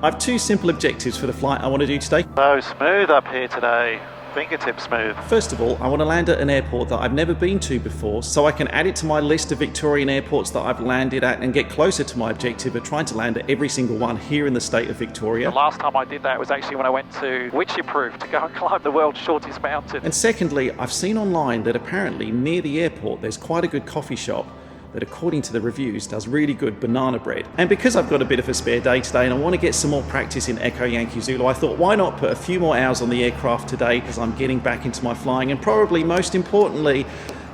I have two simple objectives for the flight I want to do today. So smooth up here today, fingertip smooth. First of all, I want to land at an airport that I've never been to before, so I can add it to my list of Victorian airports that I've landed at and get closer to my objective of trying to land at every single one here in the state of Victoria. The last time I did that was actually when I went to Witchyproof to go and climb the world's shortest mountain. And secondly, I've seen online that apparently near the airport there's quite a good coffee shop that, according to the reviews, does really good banana bread. And because I've got a bit of a spare day today and I want to get some more practice in Echo Yankee Zulu, I thought why not put a few more hours on the aircraft today as I'm getting back into my flying, and probably most importantly,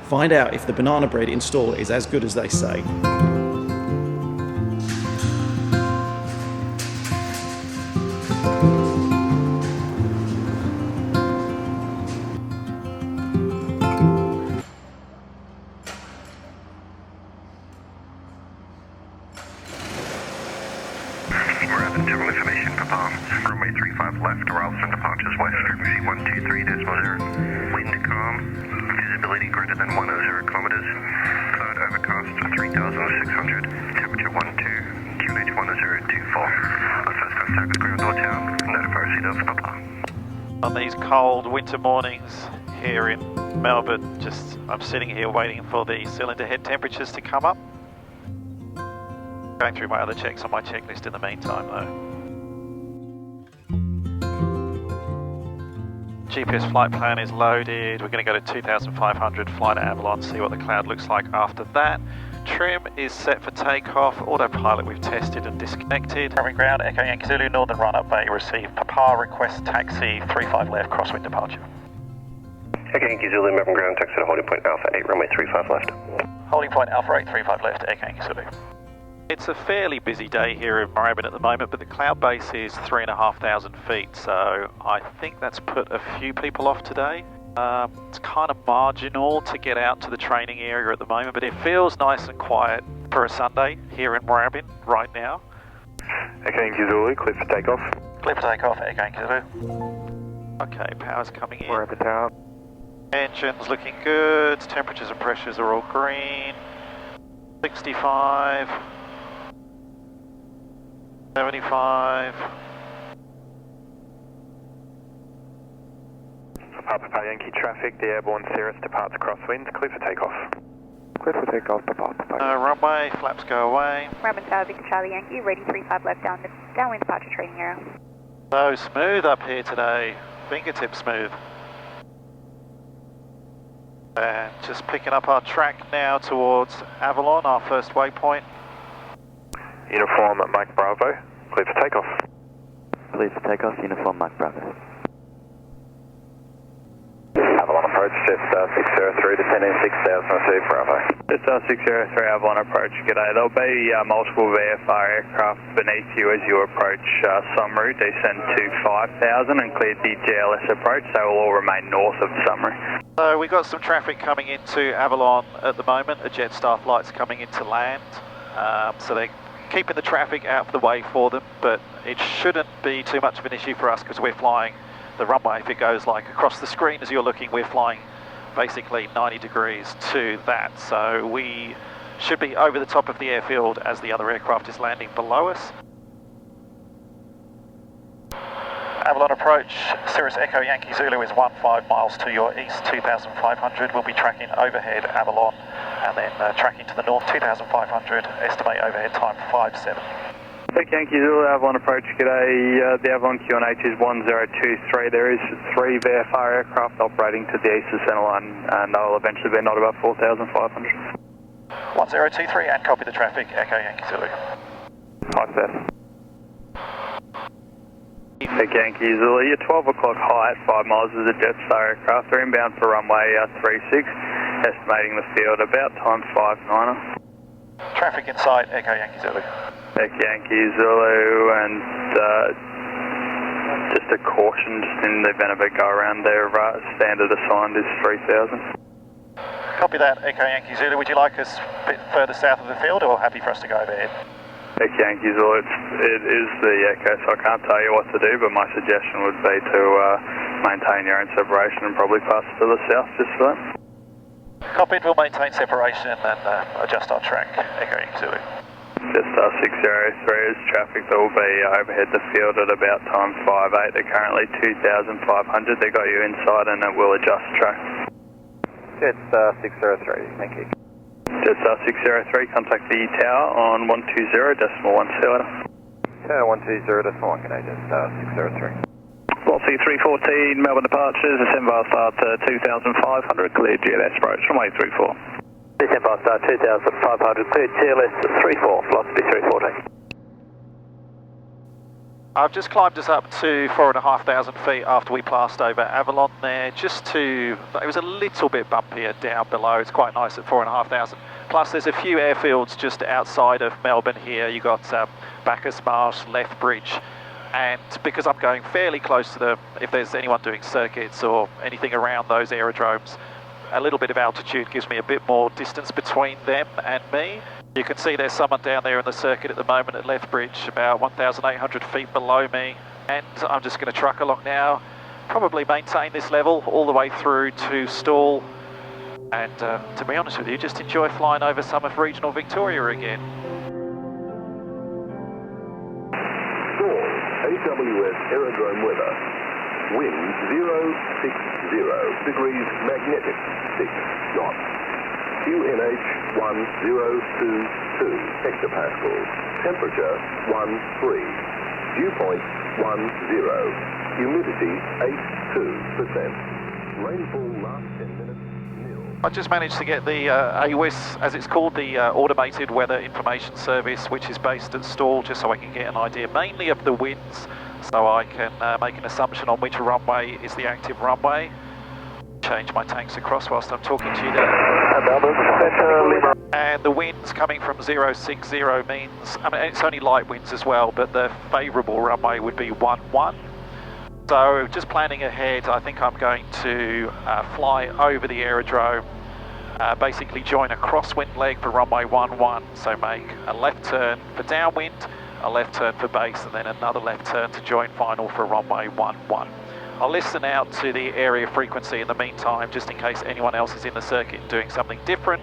find out if the banana bread in Stawell is as good as they say. Morabbin, General Avation, Papa. Runway 35 left, Ralston departures west, frequency 123.0. Wind calm, visibility greater than 100 kilometers. Cloud overcast 3,600, temperature 12, QNH 1024. The first class service clear on door town, notify receipt of Papa. On these cold winter mornings here in Melbourne, I'm sitting here waiting for the cylinder head temperatures to come up. Going through my other checks on my checklist in the meantime though. GPS flight plan is loaded. We're going to go to 2,500, fly to Avalon, see what the cloud looks like after that. Trim is set for takeoff. Autopilot we've tested and disconnected. Covering ground, Echo Yankee Zulu, Northern Run-Up Bay, receive Papa, request taxi, 35 left, crosswind departure. Echo Yankee Zulu, Melbourne ground, taxi to holding point Alpha 8, runway 35 left. Holding point Alpha 8, 35 left, Echo Yankee Zulu. It's a fairly busy day here in Morabbin at the moment, but the cloud base is 3,500 feet, so I think that's put a few people off today. It's kind of marginal to get out to the training area at the moment, but it feels nice and quiet for a Sunday here in Morabbin right now. Echo Yankee Zulu, clear for takeoff. Clear for takeoff, Echo Yankee Zulu. Okay, power's coming in. Morabbin tower. Engine's looking good, temperatures and pressures are all green. 65. 75. Papa Yankee traffic, the airborne Cirrus departs crosswind, clear for takeoff. Clear for takeoff, Papa. Runway, flaps go away. Morabbin Tower, Victor Charlie Yankee, ready 35 left downwind departure training area. So smooth up here today, fingertip smooth. And just picking up our track now towards Avalon, our first waypoint. Uniform Mike Bravo, clear for takeoff. Clear for takeoff, uniform Mike Bravo. Avalon approach, Jetstar 603 descending 6,000, receive Bravo. Jetstar 603 Avalon approach, g'day. There'll be multiple VFR aircraft beneath you as you approach Summary, descend to 5,000 and clear the GLS approach, so we'll all remain north of Summary. So we've got some traffic coming into Avalon at the moment, a Jetstar flight's coming into land, so they're keeping the traffic out of the way for them, but it shouldn't be too much of an issue for us because we're flying the runway. If it goes like across the screen as you're looking, we're flying basically 90 degrees to that, so we should be over the top of the airfield as the other aircraft is landing below us. Avalon approach, Cirrus Echo Yankee Zulu is 15 miles to your east, 2,500. We'll be tracking overhead Avalon and then tracking to the north, 2,500. Estimate overhead time 57. Echo Yankee Zulu, Avalon approach, g'day. The Avalon QNH is 1023. There is 3 VFR aircraft operating to the east of centreline, and they'll eventually be not about 4,500. 1023 and copy the traffic, Echo Yankee Zulu. Hi, Seth. Echo Yankee Zulu, you're 12 o'clock high at 5 miles is a Jetstar aircraft. They're inbound for runway 36, estimating the field about times 59er. Traffic in sight, Echo Yankee Zulu. Echo Yankee Zulu, and just a caution, just in the event of a go around, their standard assigned is 3,000. Copy that, Echo Yankee Zulu. Would you like us a bit further south of the field or happy for us to go overhead? Echo Yankee Zulu, it is the Echo, so I can't tell you what to do, but my suggestion would be to maintain your own separation and probably pass to the south just for that. Copied, we'll maintain separation and adjust our track, Echo Yankee Zulu. Jetstar 603 is traffic that will be overhead the field at about time 58. They're currently 2,500. They got you inside and it will adjust track. Jetstar 603, thank you. Jetstar 603, contact the tower on 120.1, see you later. Tower 120.1, good day, Jetstar 603. Velocity 314, Melbourne departures, ascend via start 2,500, cleared GLS approach, runway 34. Descend via start 2,500, cleared GLS 34, velocity 314. I've just climbed us up to 4,500 feet after we passed over Avalon there, it was a little bit bumpier down below. It's quite nice at 4,500. Plus there's a few airfields just outside of Melbourne here. You got Bacchus Marsh, Lethbridge, and because I'm going fairly close to them, if there's anyone doing circuits or anything around those aerodromes, a little bit of altitude gives me a bit more distance between them and me. You can see there's someone down there in the circuit at the moment at Lethbridge, about 1,800 feet below me, and I'm just going to truck along now, probably maintain this level all the way through to Stawell, and to be honest with you, just enjoy flying over some of regional Victoria again. Stawell, AWS Aerodrome weather. Wind 060 degrees magnetic, 6 knots. QNH 1022 hectopascals. Temperature 13. Dew point 10. Humidity 82%. Rainfall last 10 minutes nil. I just managed to get the AWIS, as it's called, the Automated Weather Information Service, which is based at Stawell, just so I can get an idea mainly of the winds, so I can make an assumption on which runway is the active runway. Change my tanks across whilst I'm talking to you there. And the winds coming from 060 means, I mean, it's only light winds as well, but the favourable runway would be 11. So just planning ahead, I think I'm going to fly over the aerodrome, basically join a crosswind leg for runway 11, so make a left turn for downwind, a left turn for base, and then another left turn to join final for runway 11. I'll listen out to the area frequency in the meantime, just in case anyone else is in the circuit doing something different.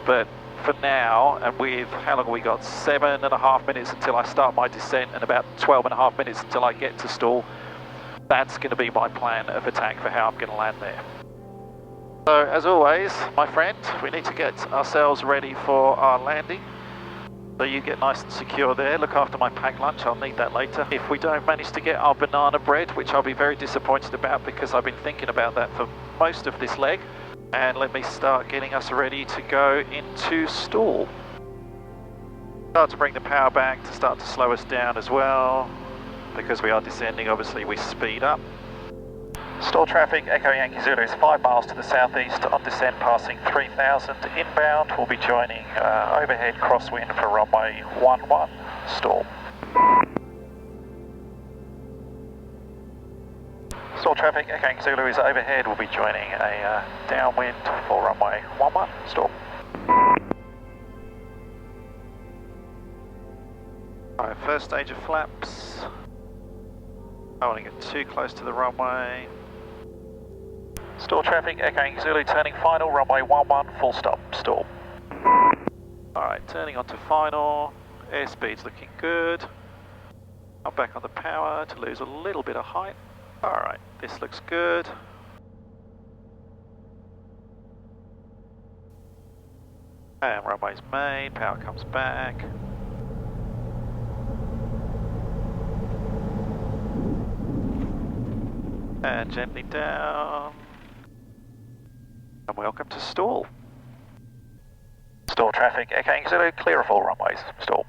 But for now, and with, how long have we got? 7.5 minutes until I start my descent and about 12.5 minutes until I get to Stawell. That's going to be my plan of attack for how I'm going to land there. So as always, my friend, we need to get ourselves ready for our landing. So you get nice and secure there, look after my packed lunch, I'll need that later. If we don't manage to get our banana bread, which I'll be very disappointed about because I've been thinking about that for most of this leg. And let me start getting us ready to go into Stawell. Start to bring the power back to start to slow us down as well. Because we are descending, obviously we speed up. Stawell traffic, Echo Yankee Zulu is 5 miles to the southeast on descent passing 3,000 inbound. We'll be joining overhead crosswind for runway 11, Stawell. Stawell traffic, Echo Yankee Zulu is overhead. We'll be joining a downwind for runway 11, Stawell. Alright, first stage of flaps. I don't want to get too close to the runway. Stawell traffic, Echo Yankee Zulu, turning final, runway 11, full stop, Stawell. Alright, turning onto final, airspeed's looking good. I'm back on the power to lose a little bit of height. Alright, this looks good. And runway's made, power comes back. And gently down. And welcome to Stawell. Stawell traffic, Echo Yankee Zulu, clear of all runways, Stawell.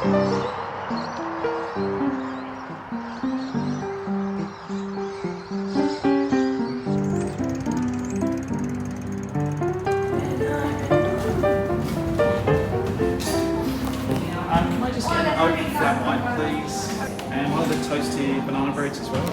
Can I just get an open flat white, please? And one of the toasty banana breads as well.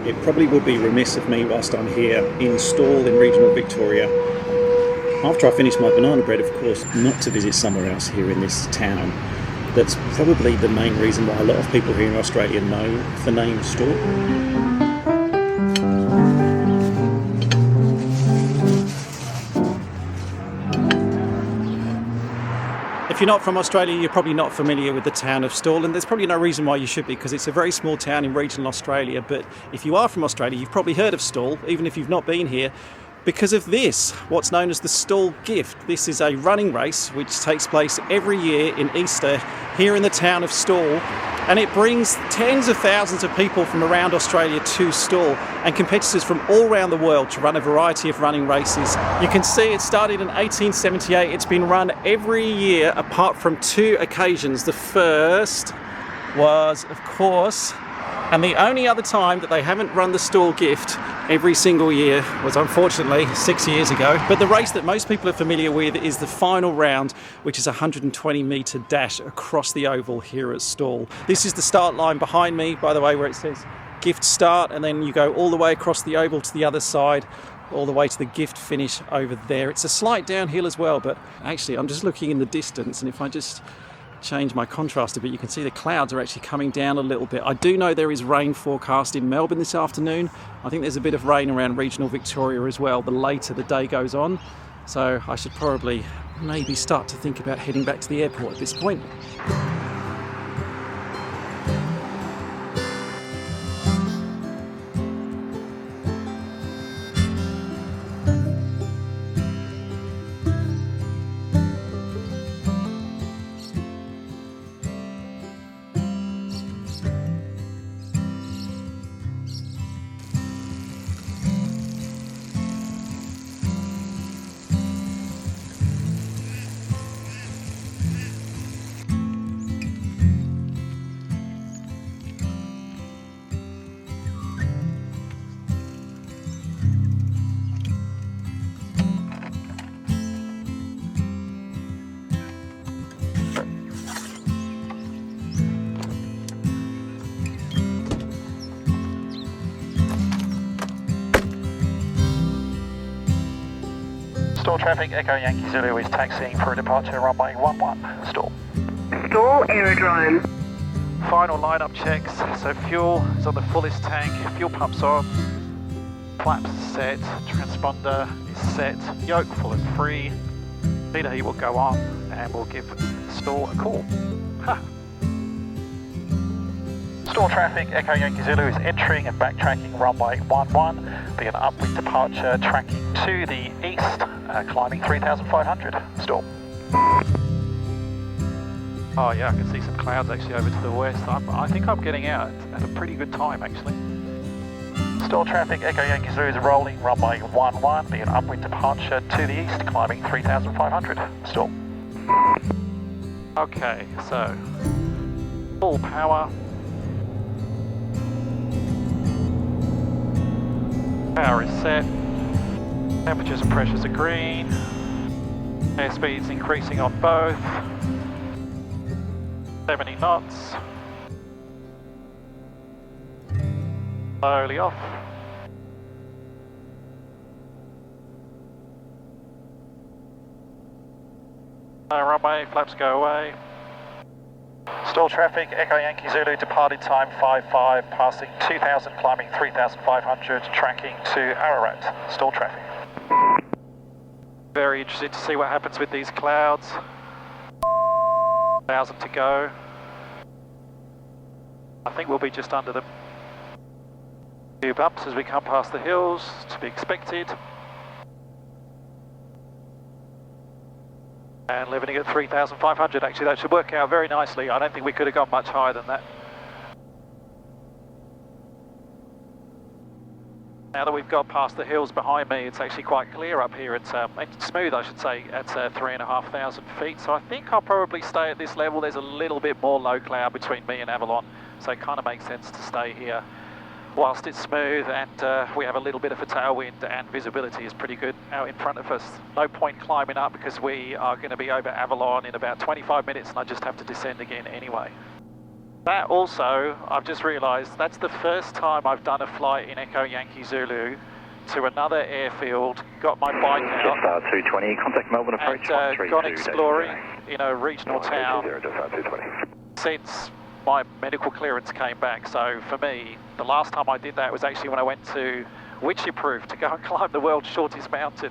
It probably would be remiss of me whilst I'm here in Stawell in regional Victoria, after I finish my banana bread, of course, not to visit somewhere else here in this town. That's probably the main reason why a lot of people here in Australia know the name Stawell. If you're not from Australia, you're probably not familiar with the town of Stawell, and there's probably no reason why you should be, because it's a very small town in regional Australia. But if you are from Australia, you've probably heard of Stawell, even if you've not been here, because of this, what's known as the Stawell Gift. This is a running race which takes place every year in Easter here in the town of Stawell, and it brings tens of thousands of people from around Australia to Stawell, and competitors from all around the world to run a variety of running races. You can see it started in 1878. It's been run every year apart from two occasions. The first was, of course, and the only other time that they haven't run the Stawell Gift every single year was unfortunately 6 years ago. But the race that most people are familiar with is the final round, which is a 120-metre dash across the oval here at Stawell. This is the start line behind me, by the way, where it says Gift Start, and then you go all the way across the oval to the other side, all the way to the Gift finish over there. It's a slight downhill as well, but actually I'm just looking in the distance, and if I just change my contrast a bit, you can see the clouds are actually coming down a little bit. I do know there is rain forecast in Melbourne this afternoon. I think there's a bit of rain around regional Victoria as well the later the day goes on, so I should probably maybe start to think about heading back to the airport at this point. Stawell traffic, Echo Yankee Zulu is taxiing for a departure runway 11, Stawell. Stawell Aerodrome. Final lineup checks, so fuel is on the fullest tank, fuel pumps on, flaps set, transponder is set, yoke full and free, leader heat will go on, and we'll give Stawell a call. Stawell traffic, Echo Yankee Zulu is entering and backtracking runway 11, be an upwind departure, tracking to the east, climbing 3,500, Stawell. Oh yeah, I can see some clouds actually over to the west. I think I'm getting out at a pretty good time actually. Stawell traffic, Echo Yankee Zulu is rolling, runway 11, be an upwind departure to the east, climbing 3,500, Stawell. Okay, so full power. Power is set, temperatures and pressures are green, airspeed's increasing on both, 70 knots, slowly off, runway, flaps go away. Stawell traffic, Echo Yankee Zulu, departed time 55, passing 2,000, climbing 3,500, tracking to Ararat. Stawell traffic. Very interested to see what happens with these clouds. 1,000 to go. I think we'll be just under them. Few bumps as we come past the hills, to be expected. And leveling at 3,500, actually that should work out very nicely. I don't think we could have gone much higher than that. Now that we've got past the hills behind me, it's actually quite clear up here. It's smooth, I should say, at 3,500 feet. So I think I'll probably stay at this level. There's a little bit more low cloud between me and Avalon, so it kind of makes sense to stay here whilst it's smooth, and we have a little bit of a tailwind, and visibility is pretty good out in front of us. No point climbing up because we are going to be over Avalon in about 25 minutes, and I just have to descend again anyway. That also, I've just realised, that's the first time I've done a flight in Echo Yankee Zulu to another airfield, got my bike out, Jetstar A320, contact Melbourne approach and gone exploring in a regional town since my medical clearance came back. So for me, the last time I did that was actually when I went to Witchyproof to go and climb the world's shortest mountain.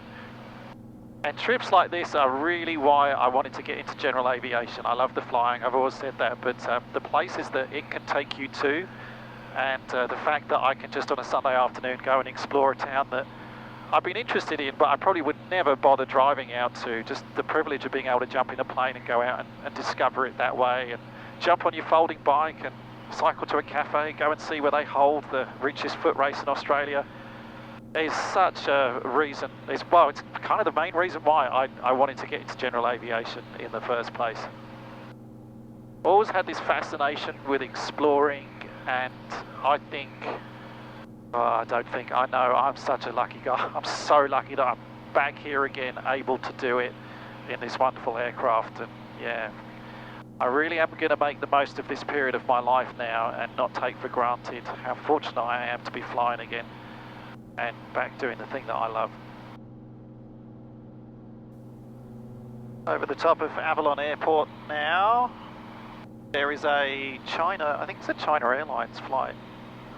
And trips like this are really why I wanted to get into general aviation. I love the flying, I've always said that, but the places that it can take you to, and the fact that I can just on a Sunday afternoon go and explore a town that I've been interested in, but I probably would never bother driving out to. Just the privilege of being able to jump in a plane and go out and discover it that way, and jump on your folding bike and cycle to a cafe, go and see where they hold the richest foot race in Australia. Is such a reason, it's kind of the main reason why I wanted to get into general aviation in the first place. Always had this fascination with exploring, and I know I'm such a lucky guy. I'm so lucky that I'm back here again, able to do it in this wonderful aircraft, and yeah, I really am going to make the most of this period of my life now and not take for granted how fortunate I am to be flying again and back doing the thing that I love. Over the top of Avalon Airport now, there is a China, I think it's a China Airlines flight,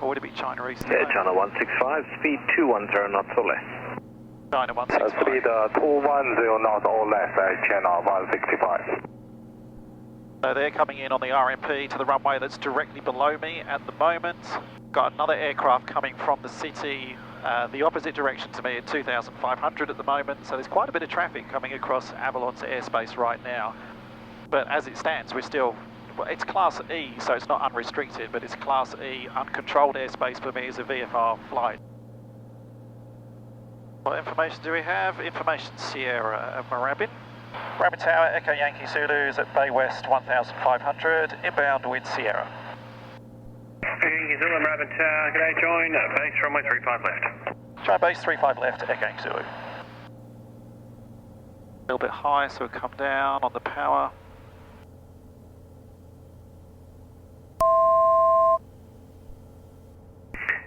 or would it be China Eastern? Yeah, China 165, speed 210 knots or less. China 165. Speed 210 knots or less at China 165. So they're coming in on the RMP to the runway that's directly below me at the moment. Got another aircraft coming from the city, the opposite direction to me at 2,500 at the moment, so there's quite a bit of traffic coming across Avalon's airspace right now. But as it stands, we're still, it's Class E, so it's not unrestricted, but it's Class E, uncontrolled airspace for me as a VFR flight. What information do we have? Information Sierra of Morabbin. Morabbin Tower, Echo Yankee Zulu is at Bay West 1,500, inbound with Sierra. Yankee Zulu, Morabbin Tower, g'day, join base runway 35 left. Join base 35 left, Echo Yankee Zulu. A little bit high, so we'll come down on the power.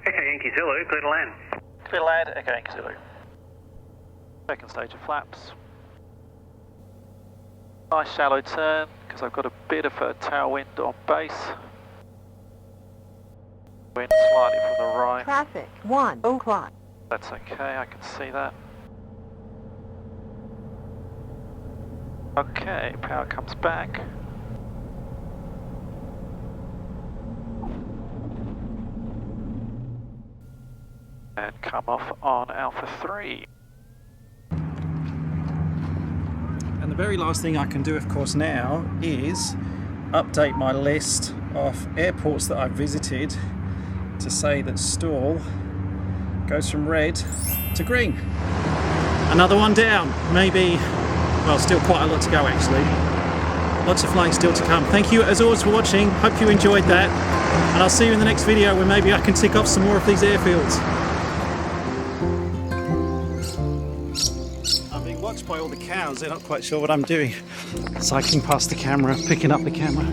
Echo Yankee Zulu, clear to land. Clear to land, Echo Yankee Zulu. Second stage of flaps. Nice shallow turn, because I've got a bit of a tailwind on base. Wind slightly from the right. Traffic 1 o'clock. That's okay, I can see that. Okay, power comes back. And come off on Alpha 3. And the very last thing I can do, of course, now is update my list of airports that I've visited to say that Stawell goes from red to green. Another one down, maybe, well, still quite a lot to go actually. Lots of flying still to come. Thank you as always for watching, hope you enjoyed that, and I'll see you in the next video where maybe I can tick off some more of these airfields. I'm being watched by all the cows, they're not quite sure what I'm doing. Cycling past the camera, picking up the camera.